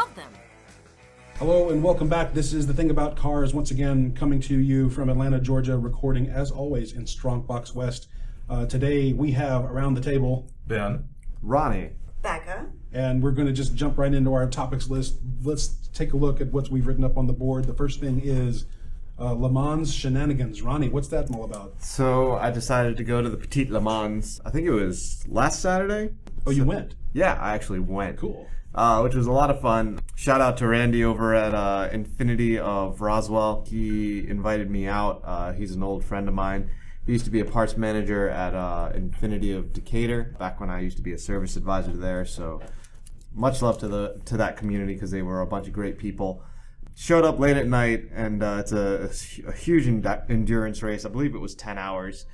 love them. Hello and welcome back. This is The Thing About Cars, once again coming to you from Atlanta, Georgia, recording as always in Strongbox West. Today we have around the table Ben, Ronny, Beka. And we're going to just jump right into our topics list. Let's take a look at what we've written up on the board. The first thing is Le Mans shenanigans. Ronny, what's that all about? So I decided to go to the Petite LeMans. I think it was last Saturday. Oh, you went? Yeah, I actually went. Cool. Which was a lot of fun. Shout out to Randy over at Infinity of Roswell. He invited me out. He's an old friend of mine. He used to be a parts manager at Infinity of Decatur back when I used to be a service advisor there. So much love to that community because they were a bunch of great people. Showed up late at night, and it's a huge endurance race. I believe it was 10 hours.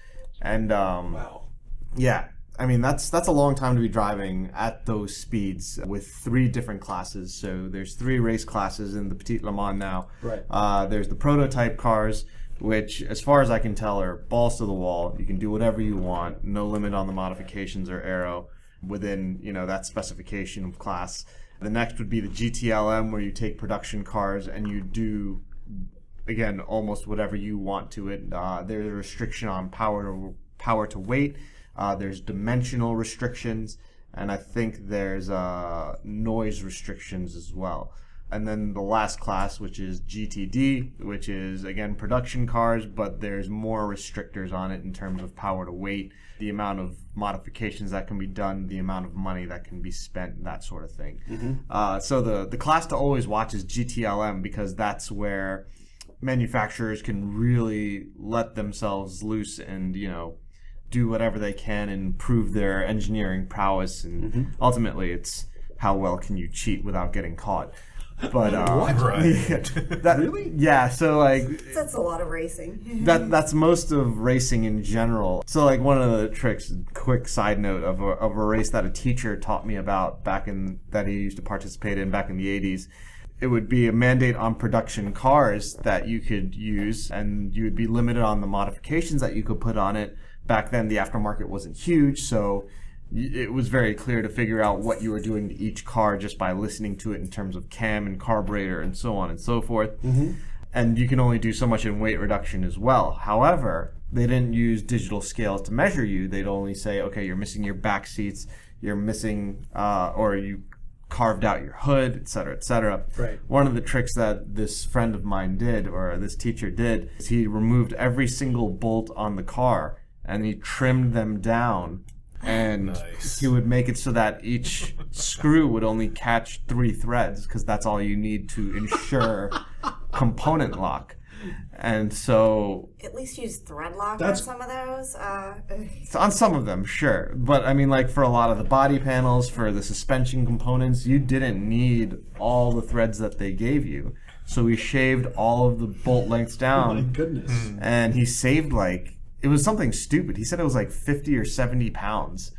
And wow. Yeah. I mean, that's a long time to be driving at those speeds with 3 different classes. So there's 3 race classes in the Petite Le Mans now. Right. There's the prototype cars, which, as far as I can tell, are balls to the wall. You can do whatever you want. No limit on the modifications or aero within, that specification of class. The next would be the GTLM, where you take production cars and you do, again, almost whatever you want to it. There's a restriction on power to weight. There's dimensional restrictions, and I think there's noise restrictions as well. And then the last class, which is GTD, which is, again, production cars, but there's more restrictors on it in terms of power to weight, the amount of modifications that can be done, the amount of money that can be spent, that sort of thing. Mm-hmm. So the class to always watch is GTLM, because that's where manufacturers can really let themselves loose and, do whatever they can and prove their engineering prowess, and ultimately it's how well can you cheat without getting caught. But Really? Yeah, so That's a lot of racing. that's most of racing in general. So one of the tricks, quick side note of a race that a teacher taught me about that he used to participate in back in the 80s. It would be a mandate on production cars that you could use, and you would be limited on the modifications that you could put on it. Back then, the aftermarket wasn't huge, so it was very clear to figure out what you were doing to each car just by listening to it in terms of cam and carburetor and so on and so forth. Mm-hmm. And you can only do so much in weight reduction as well. However, they didn't use digital scales to measure you. They'd only say, okay, you're missing your back seats, you're missing, or you carved out your hood, et cetera, et cetera. Right. One of the tricks that this friend of mine did, or this teacher did, is he removed every single bolt on the car and he trimmed them down, and nice. He would make it so that each screw would only catch 3 threads, because that's all you need to ensure component lock. And so At least use thread lock That's- on some of those. on some of them, sure, but I mean, for a lot of the body panels, for the suspension components, you didn't need all the threads that they gave you. So he shaved all of the bolt lengths down. Oh my goodness. And he saved it was something stupid. He said it was 50 or 70 pounds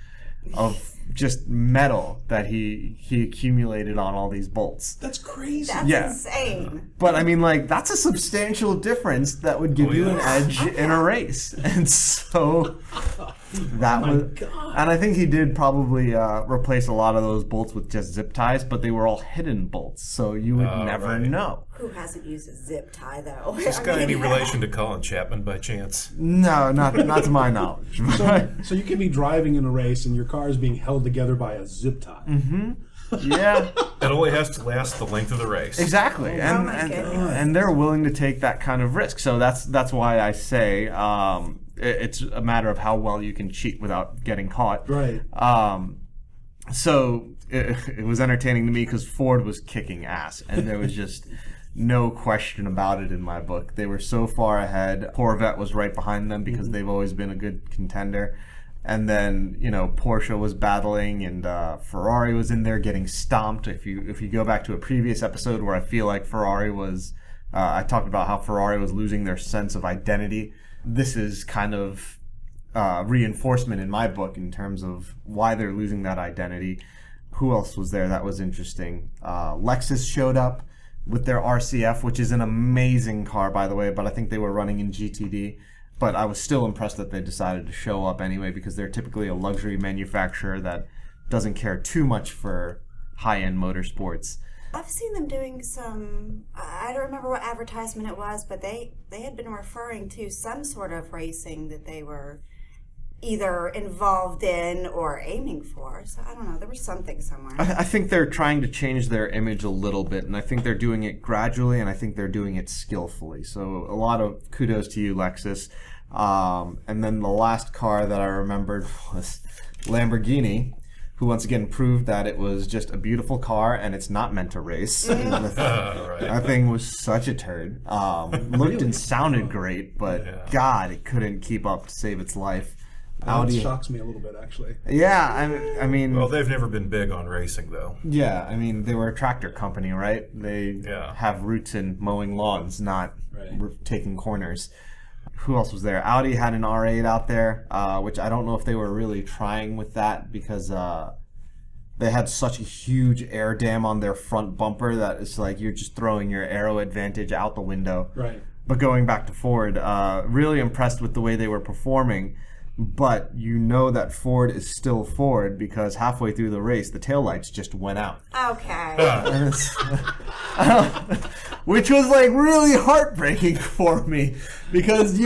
of just metal that he accumulated on all these bolts. That's crazy. That's insane. But I mean, that's a substantial difference that would give you an edge in a race. And so that was, God. and I think he did probably replace a lot of those bolts with just zip ties, but they were all hidden bolts, so you would never know. Who hasn't used a zip tie, though? Is this guy any relation to Colin Chapman by chance? No, not to my knowledge. So you could be driving in a race and your car is being held together by a zip tie. Mm-hmm. Yeah. It only has to last the length of the race. Exactly, my goodness. and they're willing to take that kind of risk. So that's why I say it's a matter of how well you can cheat without getting caught. Right. So it was entertaining to me because Ford was kicking ass, and there was just no question about it in my book. They were so far ahead. Corvette was right behind them because they've always been a good contender. And then, Porsche was battling, and Ferrari was in there getting stomped. If you go back to a previous episode where I feel like Ferrari was, I talked about how Ferrari was losing their sense of identity. This is kind of reinforcement in my book in terms of why they're losing that identity. Who else was there that was interesting? Lexus showed up with their RCF, which is an amazing car, by the way, but I think they were running in GTD. But I was still impressed that they decided to show up anyway, because they're typically a luxury manufacturer that doesn't care too much for high-end motorsports. I've seen them doing some, I don't remember what advertisement it was, but they had been referring to some sort of racing that they were either involved in or aiming for. So I don't know, there was something somewhere. I think they're trying to change their image a little bit, and I think they're doing it gradually, and I think they're doing it skillfully. So a lot of kudos to you, Lexus. And then the last car that I remembered was Lamborghini, who once again proved that it was just a beautiful car and it's not meant to race. That thing was such a turd. Looked and sounded great, but God, it couldn't keep up to save its life. Audi shocks me a little bit, actually. Yeah, I mean... Well, they've never been big on racing, though. Yeah, I mean, they were a tractor company, right? They have roots in mowing lawns, not taking corners. Who else was there? Audi had an R8 out there, which I don't know if they were really trying with that because they had such a huge air dam on their front bumper that it's like you're just throwing your aero advantage out the window. Right. But going back to Ford, really impressed with the way they were performing. But you know that Ford is still Ford because halfway through the race, the taillights just went out. Okay. Which was like really heartbreaking for me because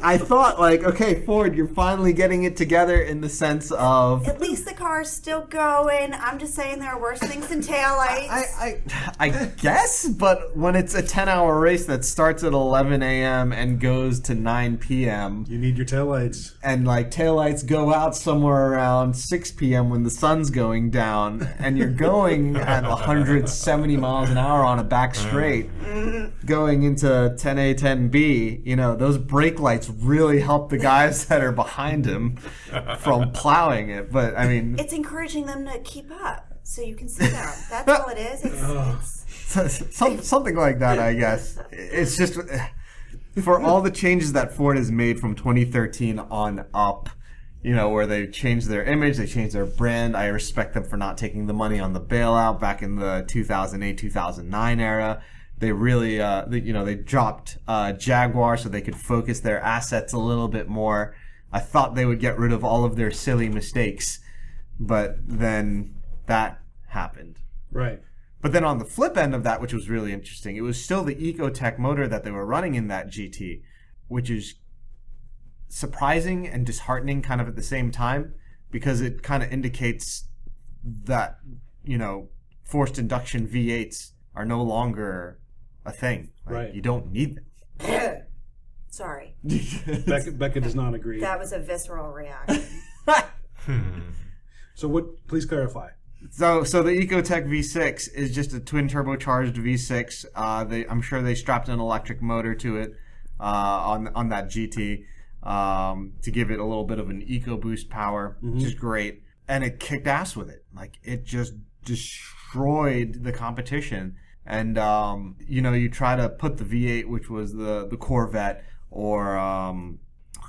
I thought like, okay, Ford, you're finally getting it together in the sense of... At least the car's still going. I'm just saying there are worse things than taillights. I guess, but when it's a 10-hour race that starts at 11 a.m. and goes to 9 p.m. You need your taillights. And like taillights go out somewhere around 6 p.m. when the sun's going down and you're going at 170 miles an hour on a back straight going into 10A, 10B, you know, those brake lights really help the guys that are behind him from plowing it. But I mean... It's encouraging them to keep up so you can see them. That's all it is. It's something like that, I guess. It's just... For all the changes that Ford has made from 2013 on up, you know, where they changed their image, they changed their brand. I respect them for not taking the money on the bailout back in the 2008, 2009 era. They really, they dropped Jaguar so they could focus their assets a little bit more. I thought they would get rid of all of their silly mistakes, but then that happened. Right. But then on the flip end of that, which was really interesting, it was still the Ecotec motor that they were running in that GT, which is surprising and disheartening kind of at the same time because it kind of indicates that, you know, forced induction V8s are no longer a thing. Like, right. You don't need them. Sorry. Beka does not agree. That was a visceral reaction. So what? Please clarify. So the Ecotec V6 is just a twin turbocharged V6. I'm sure they strapped an electric motor to it on that GT to give it a little bit of an EcoBoost power, which is great. And it kicked ass with it. Like it just destroyed the competition. And you try to put the V8, which was the Corvette, or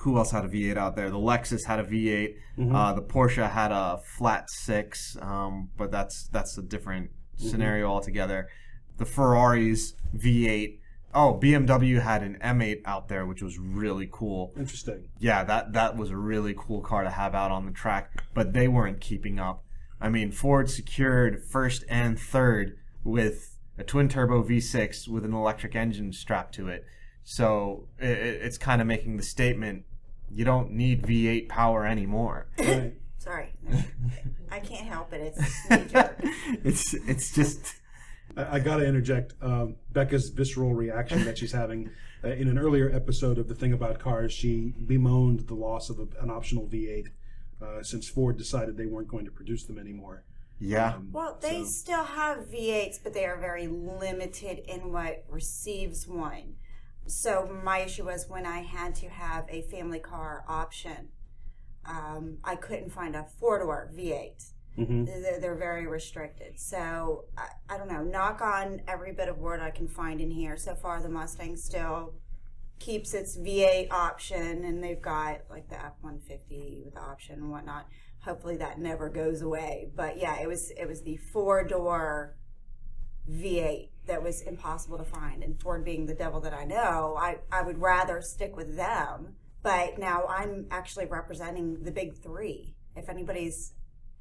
who else had a V8 out there? The Lexus had a V8. The Porsche had a flat 6, but that's a different scenario altogether. The Ferrari's V8. Oh, BMW had an M8 out there, which was really cool. Interesting. Yeah, that was a really cool car to have out on the track, but they weren't keeping up. I mean, Ford secured first and third with a twin-turbo V6 with an electric engine strapped to it. So it's kind of making the statement, you don't need V8 power anymore. Right. Sorry. I can't help it. It's knee-jerk. It's just... I got to interject Beka's visceral reaction that she's having. In an earlier episode of The Thing About Cars, she bemoaned the loss of an optional V8 since Ford decided they weren't going to produce them anymore. Yeah. Well, they still have V8s, but they are very limited in what receives one. So my issue was when I had to have a family car option, I couldn't find a four-door V8. They're very restricted. So I don't know. Knock on every bit of word I can find in here. So far, the Mustang still keeps its V8 option, and they've got like the F-150 with the option and whatnot. Hopefully that never goes away. But yeah, it was the four-door V8 that was impossible to find. And Ford being the devil that I know, I would rather stick with them. But now I'm actually representing the big three. If anybody's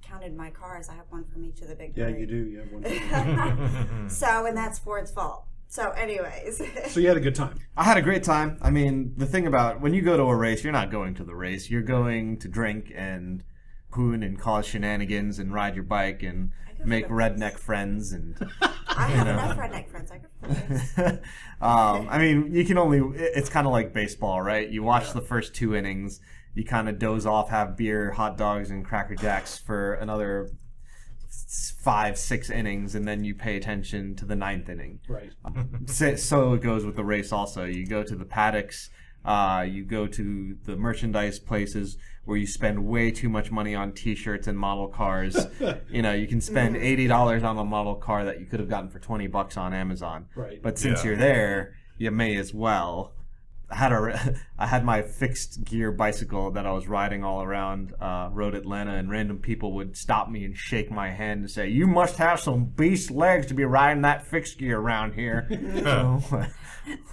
counted my cars. I have one from each of the big Yeah, three. you do. You have one. So, and that's Ford's fault. So, anyways. So you had a good time. I had a great time. I mean, the thing about when you go to a race, you're not going to the race. You're going to drink and poon and cause shenanigans and ride your bike and make redneck friends and. I have enough redneck friends. I could I mean, you can only. It's kind of like baseball, right? You watch the first 2 innings, you kind of doze off, have beer, hot dogs, and Cracker Jacks for another 5-6 innings, and then you pay attention to the 9th inning. Right. So it goes with the race also. You go to the paddocks, you go to the merchandise places where you spend way too much money on T-shirts and model cars. You can spend $80 on a model car that you could have gotten for $20 on Amazon. Right. But since you're there, you may as well. I had my fixed gear bicycle that I was riding all around Road Atlanta, and random people would stop me and shake my hand and say, "You must have some beast legs to be riding that fixed gear around here." So,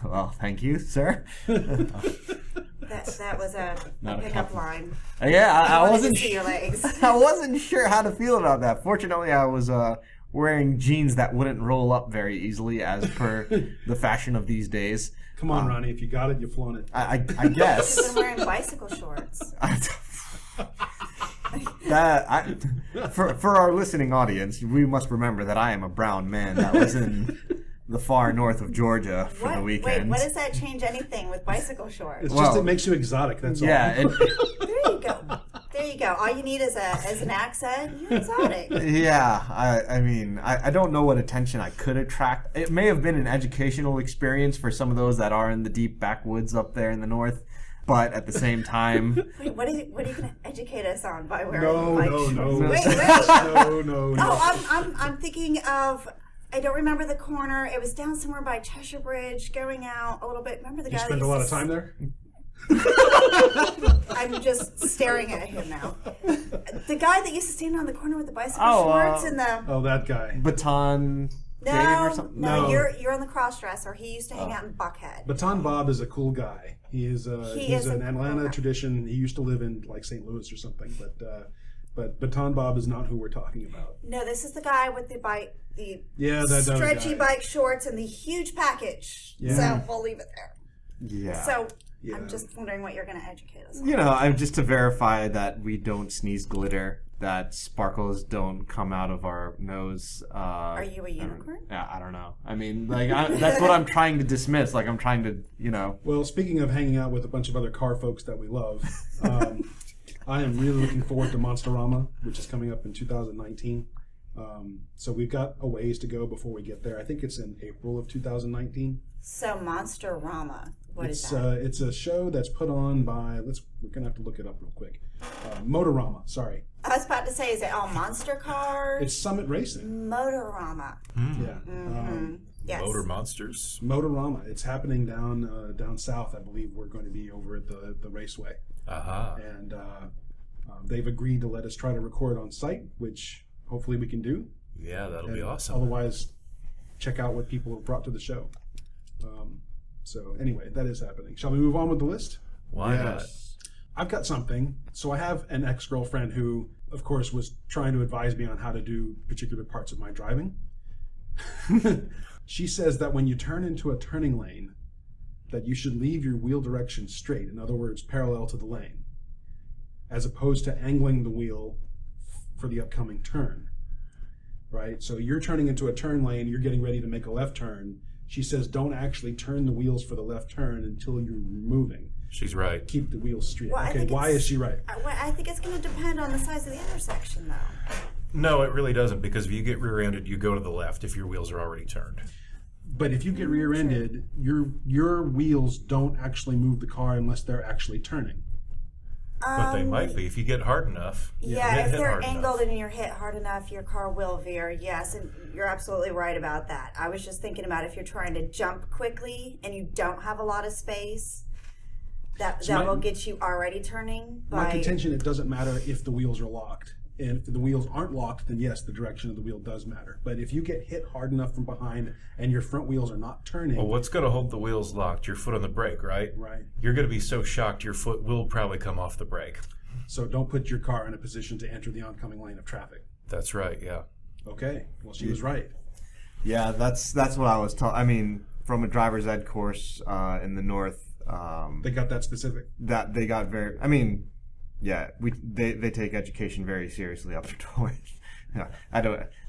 well, thank you, sir. That was a pickup line. Yeah, I wanted to wasn't. see your legs. I wasn't sure how to feel about that. Fortunately, I was wearing jeans that wouldn't roll up very easily, as per the fashion of these days. Come on, Ronnie. If you got it, you flaunt it. I guess. You've been wearing bicycle shorts. For our listening audience, we must remember that I am a brown man that was in the far north of Georgia for the weekend. Wait, what does that change anything with bicycle shorts? It's just it makes you exotic. That's all. Yeah. There you go. There you go. All you need is an accent. You're exotic. Yeah. I mean, I don't know what attention I could attract. It may have been an educational experience for some of those that are in the deep backwoods up there in the north. But at the same time, wait, what are you going to educate us on by wearing No. Wait. No. Oh, I'm thinking of. I don't remember the corner. It was down somewhere by Cheshire Bridge, going out a little bit. Remember the guy? You spent a lot of time there? I'm just staring at him now. The guy that used to stand on the corner with the bicycle shorts and the. Oh, that guy. Baton Dave or something? No, you're on the cross-dresser. He used to hang out in Buckhead. Baton Bob is a cool guy. He's an Atlanta tradition. He used to live in like St. Louis or something, but Baton Bob is not who we're talking about. No, this is the guy with the bike, that stretchy guy. bike shorts and the huge package. Yeah. So we'll leave it there. Yeah. So Yeah. I'm just wondering what you're going to educate us on. I'm just to verify that we don't sneeze glitter, that sparkles don't come out of our nose. Are you a unicorn? I don't know. I mean, that's what I'm trying to dismiss. Like, I'm trying to, Well, speaking of hanging out with a bunch of other car folks that we love, I am really looking forward to Monsterama, which is coming up in 2019. So we've got a ways to go before we get there. I think it's in April of 2019. So Monsterama, what is that? It's a show that's put on by, we're going to have to look it up real quick. Motorama, sorry. I was about to say, is it all monster cars? It's Summit Racing. Motorama. Yeah. Yes. Motor Monsters. Motorama. It's happening down south. I believe we're going to be over at the raceway. Aha. And they've agreed to let us try to record on site, which hopefully we can do. Yeah, that'll be awesome. Otherwise, check out what people have brought to the show. So anyway, that is happening. Shall we move on with the list? Why not? I've got something. So I have an ex-girlfriend who, of course, was trying to advise me on how to do particular parts of my driving. She says that when you turn into a turning lane, that you should leave your wheel direction straight. In other words, parallel to the lane, as opposed to angling the wheel for the upcoming turn. Right? So you're turning into a turn lane, you're getting ready to make a left turn. She says don't actually turn the wheels for the left turn until you're moving. She's right. Keep the wheels straight. Well, okay, why is she right? I think it's going to depend on the size of the intersection, though. No, it really doesn't, because if you get rear-ended, you go to the left if your wheels are already turned. But if you get rear-ended, your wheels don't actually move the car unless they're actually turning. But they might be if you get hard enough. Yeah, if hit they're hard angled enough. and you're hit hard enough, your car will veer, yes, and you're absolutely right about that. I was just thinking about if you're trying to jump quickly and you don't have a lot of space, that will get you already turning. My contention, it doesn't matter if the wheels are locked. And if the wheels aren't locked, then yes, the direction of the wheel does matter. But if you get hit hard enough from behind and your front wheels are not turning... Well, what's going to hold the wheels locked? Your foot on the brake, right? Right. You're going to be so shocked your foot will probably come off the brake. So don't put your car in a position to enter the oncoming lane of traffic. That's right. Yeah. Okay. Well, she was right. Yeah, that's what I was taught. I mean, from a driver's ed course in the north, They got that specific. that they got very. I mean, yeah, they take education very seriously up north. Yeah, I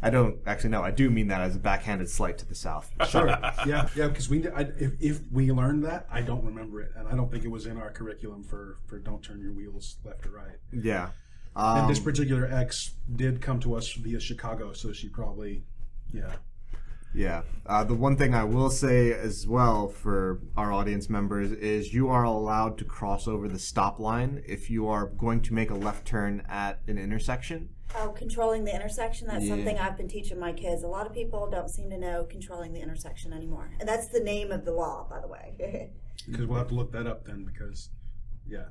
don't actually know. I do mean that as a backhanded slight to the South. Sure. Yeah. Because if we learned that, I don't remember it, and I don't think it was in our curriculum for don't turn your wheels left or right. Yeah. And this particular ex did come to us via Chicago, so she probably, yeah. Yeah. The one thing I will say as well for our audience members is you are allowed to cross over the stop line if you are going to make a left turn at an intersection. Oh, controlling the intersection, that's Yeah. something I've been teaching my kids. A lot of people don't seem to know controlling the intersection anymore. And that's the name of the law, by the way. Because we'll have to look that up then, because, yeah.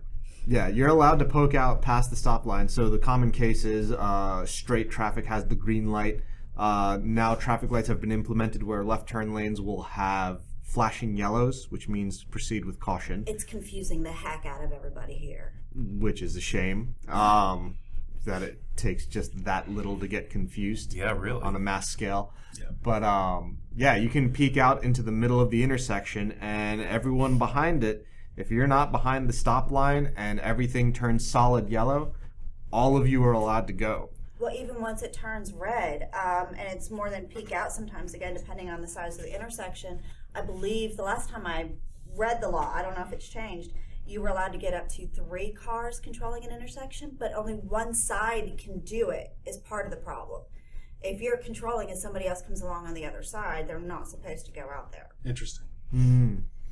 Yeah, you're allowed to poke out past the stop line. So the common case is straight traffic has the green light. Now traffic lights have been implemented where left turn lanes will have flashing yellows, which means proceed with caution, It's confusing the heck out of everybody here. which is a shame. That it takes just that little to get confused. Yeah, really. On a mass scale. Yeah. But yeah, you can peek out into the middle of the intersection, and everyone behind it, if you're not behind the stop line and everything turns solid yellow, all of you are allowed to go. Well, even once it turns red, and it's more than peak out sometimes, again, depending on the size of the intersection, I believe the last time I read the law, I don't know if it's changed, you were allowed to get up to 3 cars controlling an intersection, but only one side can do it is part of the problem. If you're controlling and somebody else comes along on the other side, they're not supposed to go out there. Interesting.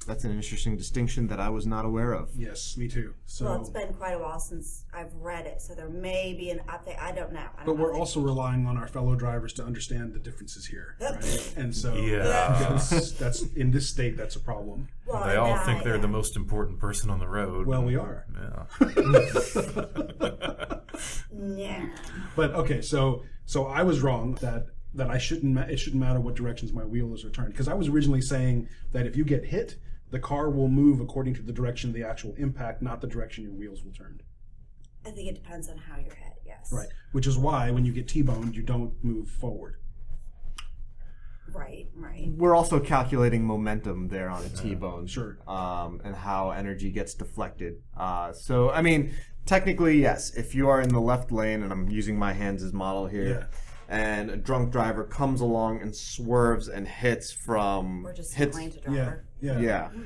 That's an interesting distinction that I was not aware of. Yes, me too. So, Well, it's been quite a while since I've read it, so there may be an update. I don't know. but we're also relying on our fellow drivers to understand the differences here, right? And so, Yeah. that's in this state, that's a problem. Well, They all now, think they're yeah. the most important person on the road. Well, we are. Yeah. Yeah. But okay, so I was wrong that I shouldn't. It shouldn't matter what directions my wheels are turned, because I was originally saying that if you get hit, the car will move according to the direction of the actual impact, not the direction your wheels will turn. I think it depends on how you're hit, yes. Right. Which is why when you get T-boned, you don't move forward. Right. We're also calculating momentum there on a T-bone. Sure. And how energy gets deflected. So, I mean, technically, yes, if you are in the left lane, and I'm using my hands as model here, and a drunk driver comes along and swerves and hits from... Or just hits, lane to Yeah. driver. Yeah.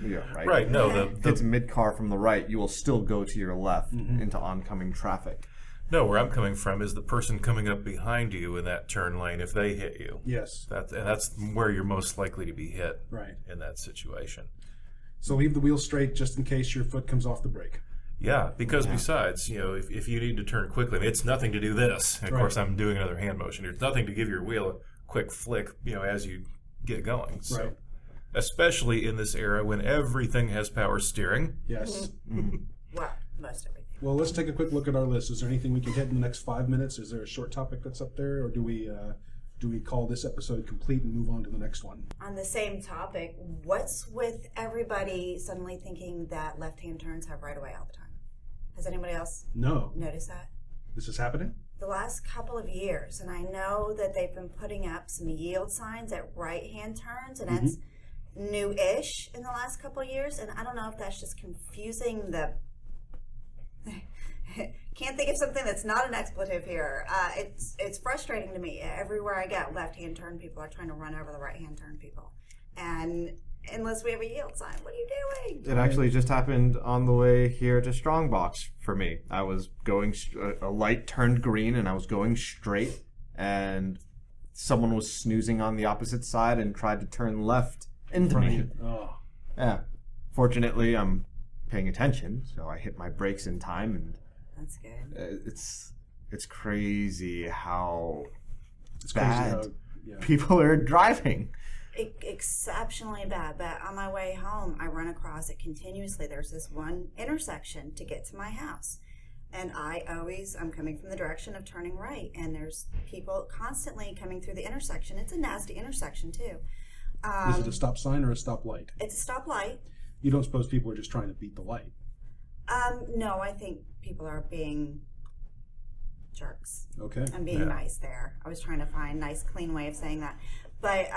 Yeah, right. Right. No, Hits mid-car from the right, you will still go to your left into oncoming traffic. no. Where I'm coming from is the person coming up behind you in that turn lane. If they hit you, Yes. that's where you're most likely to be hit. Right. In that situation. So leave the wheel straight just in case your foot comes off the brake. Yeah, because besides, if you need to turn quickly, it's nothing to do this. And of course, I'm doing another hand motion. There's nothing to give your wheel a quick flick, as you get going. So, Right. especially in this era when everything has power steering. Yes. Well, most everything. Well, let's take a quick look at our list. Is there anything we can hit in the next 5 minutes? Is there a short topic that's up there, or do we call this episode complete and move on to the next one? On the same topic, what's with everybody suddenly thinking that left-hand turns have right-of-way all the time? Has anybody else No. noticed that? This is happening? The last couple of years, and I know that they've been putting up some yield signs at right-hand turns, and that's new-ish in the last couple of years, and I don't know if that's just confusing the... Can't think of something that's not an expletive here. It's frustrating to me. Everywhere I go, left-hand turn people are trying to run over the right-hand turn people. And unless we have a yield sign, what are you doing? It actually just happened on the way here to Strongbox for me. I was going, a light turned green and I was going straight, and someone was snoozing on the opposite side and tried to turn left into me. Oh. Yeah. Fortunately, I'm paying attention, so I hit my brakes in time, and That's good. it's crazy how It's bad crazy how, people are driving. Exceptionally bad, but on my way home I run across it continuously. There's this one intersection to get to my house, and I'm coming from the direction of turning right, and there's people constantly coming through the intersection. It's a nasty intersection too. Is it a stop sign or a stop light? It's a stoplight. You don't suppose people are just trying to beat the light? No, I think people are being jerks. Okay. I'm being nice there. I was trying to find a nice, clean way of saying that. But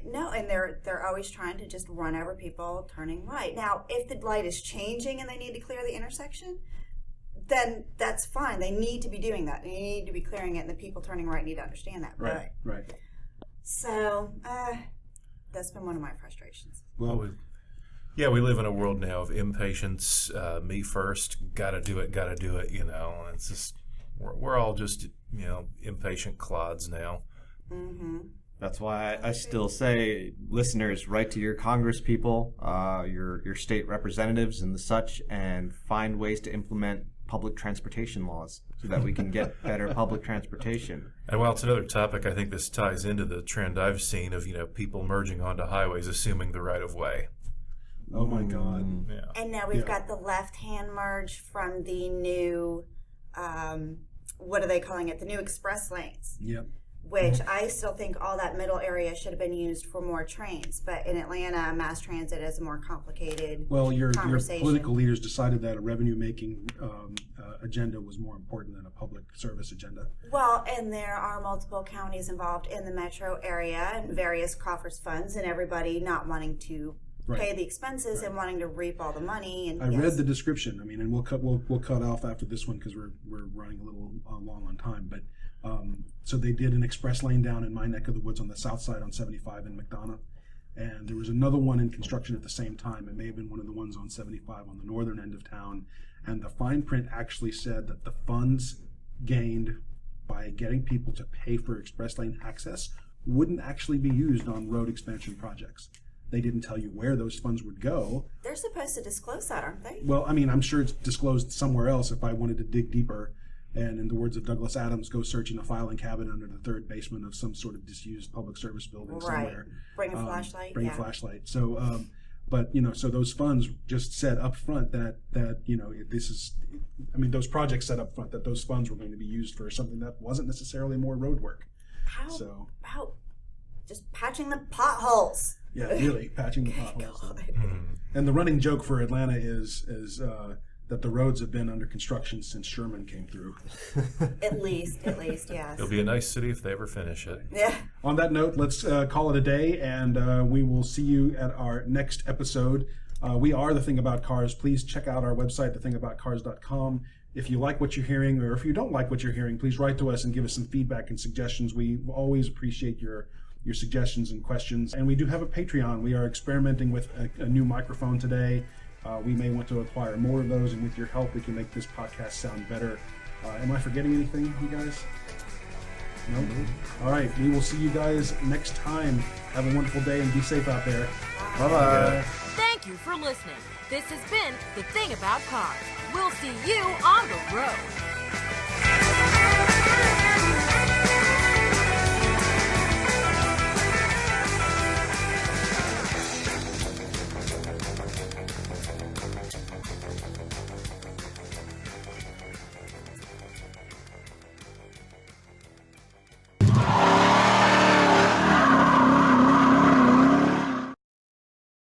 no, and they're always trying to just run over people turning right. Now, if the light is changing and they need to clear the intersection, then that's fine. They need to be doing that. They need to be clearing it, and the people turning right need to understand that. Right. Right. So that's been one of my frustrations. Well, yeah, we live in a world now of impatience. Me first, gotta do it. You know, and it's just we're all just impatient clods now. Mm-hmm. That's why I still say, listeners, write to your Congress people, your state representatives and the such, and find ways to implement public transportation laws so that we can get better public transportation. And while it's another topic, I think this ties into the trend I've seen of people merging onto highways, assuming the right of way. oh my God. Yeah. And now we've got the left-hand merge from the new, what are they calling it? The new express lanes. Yep. Which I still think all that middle area should have been used for more trains. But in Atlanta, mass transit is a more complicated Well, your conversation. political leaders decided that a revenue-making agenda was more important than a public service agenda. Well, and there are multiple counties involved in the metro area and various coffers funds, and everybody not wanting to pay the expenses and wanting to reap all the money. And I read the description. I mean, and we'll cut off after this one because we're running a little long on time. But so they did an express lane down in my neck of the woods on the south side on 75 in McDonough, and there was another one in construction at the same time. It may have been one of the ones on 75 on the northern end of town. And the fine print actually said that the funds gained by getting people to pay for express lane access wouldn't actually be used on road expansion projects. They didn't tell you where those funds would go. They're supposed to disclose that, aren't they? Well, I mean, I'm sure it's disclosed somewhere else if I wanted to dig deeper. And in the words of Douglas Adams, go search in a filing cabinet under the third basement of some sort of disused public service building somewhere. Bring a flashlight. Bring a flashlight. So, but so those funds just said up front that this is, I mean, those projects said up front that those funds were going to be used for something that wasn't necessarily more road work. How just patching the potholes. Yeah, really patching the potholes. God. And the running joke for Atlanta is that the roads have been under construction since Sherman came through. At least, yes. It'll be a nice city if they ever finish it. Yeah. On that note, let's call it a day, and we will see you at our next episode. We are The Thing About Cars. Please check out our website, thethingaboutcars.com. If you like what you're hearing, or if you don't like what you're hearing, please write to us and give us some feedback and suggestions. We always appreciate your suggestions and questions. And we do have a Patreon. We are experimenting with a new microphone today. We may want to acquire more of those, and with your help, we can make this podcast sound better. Am I forgetting anything, you guys? No? All right. We will see you guys next time. Have a wonderful day and be safe out there. Bye-bye. Thank you for listening. This has been The Thing About Cars. We'll see you on the road.